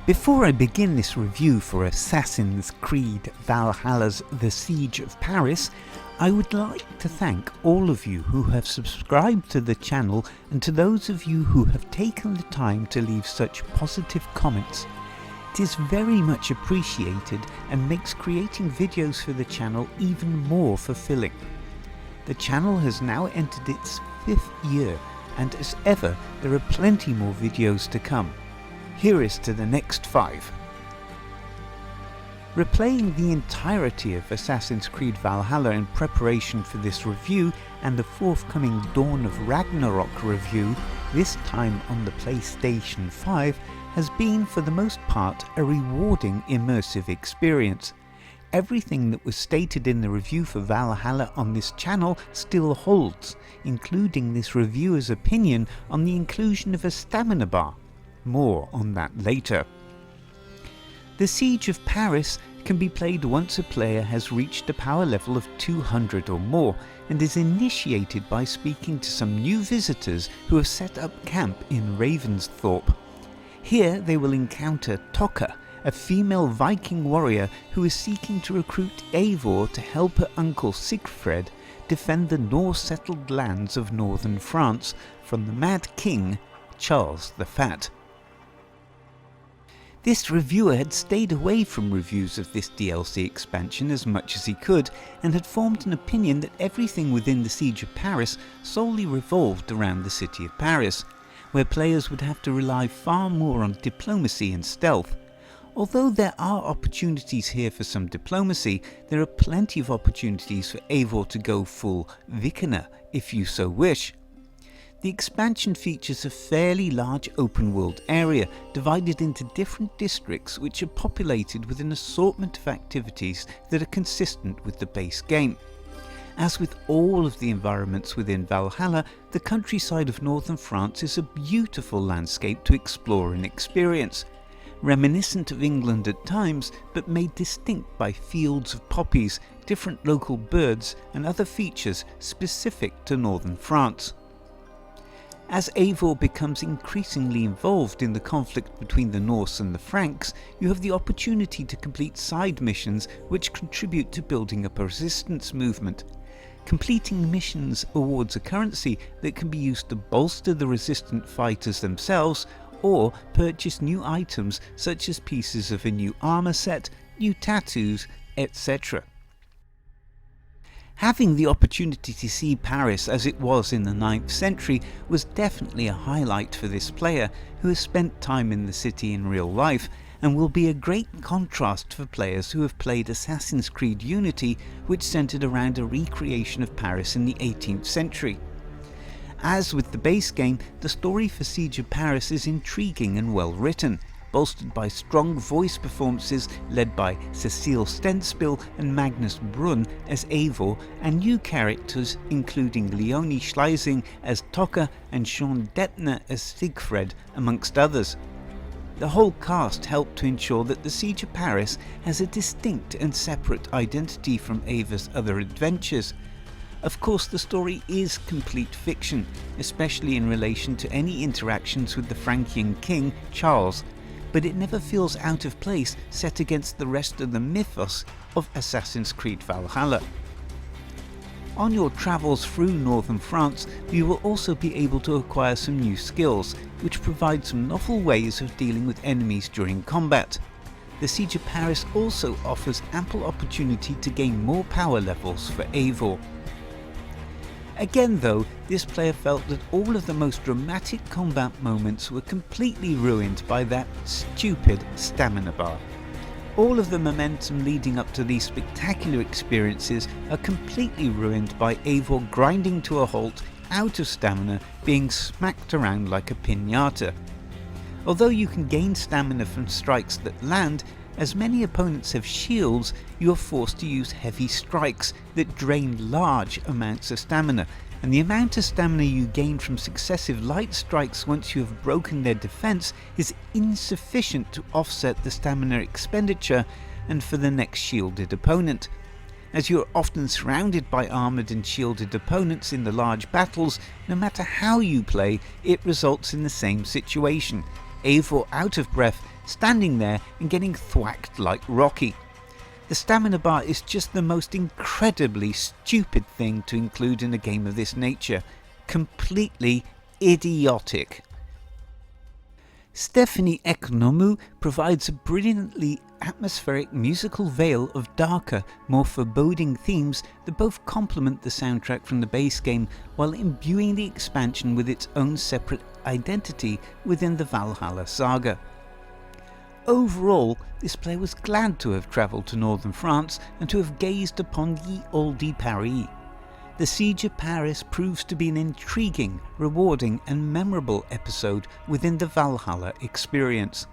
Before I begin this review for Assassin's Creed Valhalla's The Siege of Paris, I would like to thank all of you who have subscribed to the channel and to those of you who have taken the time to leave such positive comments. It is very much appreciated and makes creating videos for the channel even more fulfilling. The channel has now entered its 5th year, and as ever there are plenty more videos to come. Here is to the next 5. Replaying the entirety of Assassin's Creed Valhalla in preparation for this review and the forthcoming Dawn of Ragnarok review, this time on the PlayStation 5, has been for the most part a rewarding immersive experience. Everything that was stated in the review for Valhalla on this channel still holds, including this reviewer's opinion on the inclusion of a stamina bar. More on that later. The Siege of Paris can be played once a player has reached a power level of 200 or more, and is initiated by speaking to some new visitors who have set up camp in Ravensthorpe. Here they will encounter Tokka, a female Viking warrior who is seeking to recruit Eivor to help her uncle Sigfred defend the Norse-settled lands of northern France from the Mad King, Charles the Fat. This reviewer had stayed away from reviews of this DLC expansion as much as he could, and had formed an opinion that everything within the Siege of Paris solely revolved around the city of Paris, where players would have to rely far more on diplomacy and stealth. Although there are opportunities here for some diplomacy, there are plenty of opportunities for Eivor to go full Vikinger if you so wish. The expansion features a fairly large open world area divided into different districts which are populated with an assortment of activities that are consistent with the base game. As with all of the environments within Valhalla, the countryside of northern France is a beautiful landscape to explore and experience. Reminiscent of England at times, but made distinct by fields of poppies, different local birds and other features specific to northern France. As Eivor becomes increasingly involved in the conflict between the Norse and the Franks, you have the opportunity to complete side missions which contribute to building up a resistance movement. Completing missions awards a currency that can be used to bolster the resistant fighters themselves, or purchase new items such as pieces of a new armor set, new tattoos, etc. Having the opportunity to see Paris as it was in the 9th century was definitely a highlight for this player, who has spent time in the city in real life, and will be a great contrast for players who have played Assassin's Creed Unity, which centred around a recreation of Paris in the 18th century. As with the base game, the story for Siege of Paris is intriguing and well written, bolstered by strong voice performances led by Cecile Stenspiel and Magnus Brunn as Eivor, and new characters including Leonie Schleising as Tokka and Sean Deppner as Sigfred, amongst others. The whole cast helped to ensure that the Siege of Paris has a distinct and separate identity from Eivor's other adventures. Of course, the story is complete fiction, especially in relation to any interactions with the Francian King, Charles, but it never feels out of place set against the rest of the mythos of Assassin's Creed Valhalla. On your travels through northern France, you will also be able to acquire some new skills, which provide some novel ways of dealing with enemies during combat. The Siege of Paris also offers ample opportunity to gain more power levels for Eivor. Again though, this player felt that all of the most dramatic combat moments were completely ruined by that stupid stamina bar. All of the momentum leading up to these spectacular experiences are completely ruined by Eivor grinding to a halt, out of stamina, being smacked around like a piñata. Although you can gain stamina from strikes that land, as many opponents have shields, you are forced to use heavy strikes that drain large amounts of stamina, and the amount of stamina you gain from successive light strikes once you have broken their defense is insufficient to offset the stamina expenditure and for the next shielded opponent. as you are often surrounded by armoured and shielded opponents in the large battles. No matter how you play, it results in the same situation. Eivor out of breath, standing there and getting thwacked like Rocky. The stamina bar is just the most incredibly stupid thing to include in a game of this nature. Completely idiotic. Stephanie Economou provides a brilliantly atmospheric musical veil of darker, more foreboding themes that both complement the soundtrack from the base game while imbuing the expansion with its own separate identity within the Valhalla saga. Overall, this player was glad to have travelled to northern France and to have gazed upon Ye Olde Paris. The Siege of Paris proves to be an intriguing, rewarding and memorable episode within the Valhalla experience.